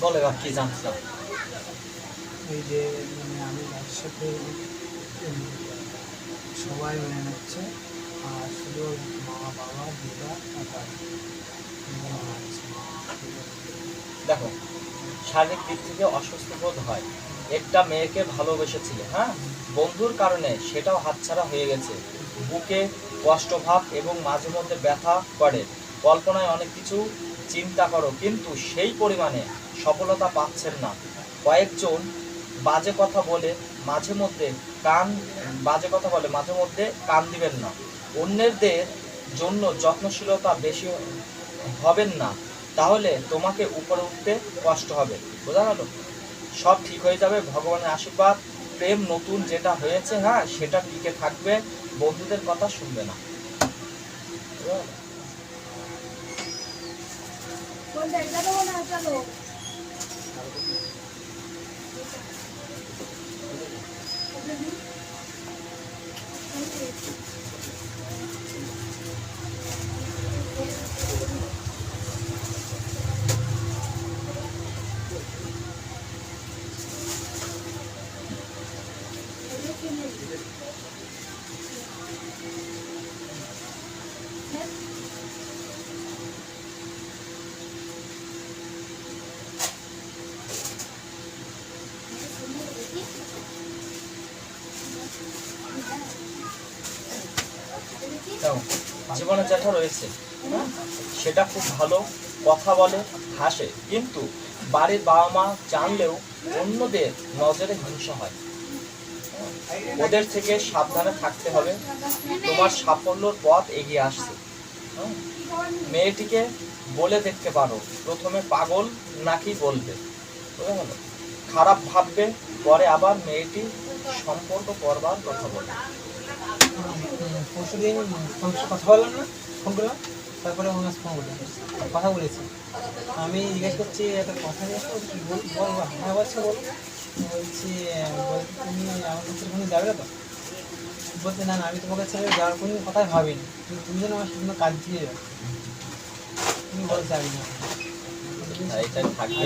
বলো এবার কি জানতে চাও? এই যে মানে আমি একসাথে সবাই মেনে নিচ্ছে, আর শুধু মা বাবা দিদা আর দাদা আছে। দেখো, শারীরিক দিক থেকে অসুস্থ বোধ হয়। একটা মেয়েকে ভালোবেসেছিলে, হ্যাঁ, বন্ধুর কারণে সেটাও হাতছাড়া হয়ে গেছে। বুকে কষ্টভাব এবং মাঝে মধ্যে ব্যথা করে। কল্পনায় অনেক কিছু চিন্তা করো, কিন্তু সেই পরিমাণে সফলতা পাচ্ছেন না। কয়েকজন বাজে কথা বলে মাঝে মধ্যে কান বাজে কথা বলে মাঝে মধ্যে কান দিবেন না। অন্যদের জন্য যত্নশীলতা বেশি হবেন না, তাহলে তোমাকে উপরে উঠতে কষ্ট হবে। বোঝা গেল? সব ঠিক হয়ে যাবে, ভগবানের আশীর্বাদ। প্রেম নতুন যেটা হয়েছে, হ্যাঁ, সেটা টিকে থাকবে। বন্ধুদের কথা শুনবে না। জীবনে যেটা রয়েছে, হ্যাঁ, সেটা খুব ভালো, কথা বলে, হাসে, কিন্তু বাড়ির বাবা মা জানলেও অন্যদের নজরে হিংসা হয়। ওদের থেকে সাবধানে থাকতে হবে। তোমার সাফল্যর পথ এগিয়ে আসছে। মেয়েটিকে বলে দেখতে পারো, প্রথমে পাগল নাকি বলবে। বুঝা গেল? খারাপ ভাববে, পরে আবার মেয়েটি সম্পর্ক করবার কথা বলবে। পরশু দিন কথা বললাম না, ফোন করলাম, তারপরে ওনার ফোন করলাম, কথা বলেছি। আমি জিজ্ঞেস করছি একটা কথা, জিজ্ঞেস করছি বলবো, হ্যাঁ বলছি বল। বলছি তুমি আমার কাছে কোনো যাবে না তো? বলছে না না, আমি তোমাকে ছেড়ে যাওয়ার কোনো কথাই ভাবিনি, কিন্তু তুমি যেন আমার সাথে কাজ দিয়ে যাও, তুমি বলছো আমি না। এইটাই থাকবে।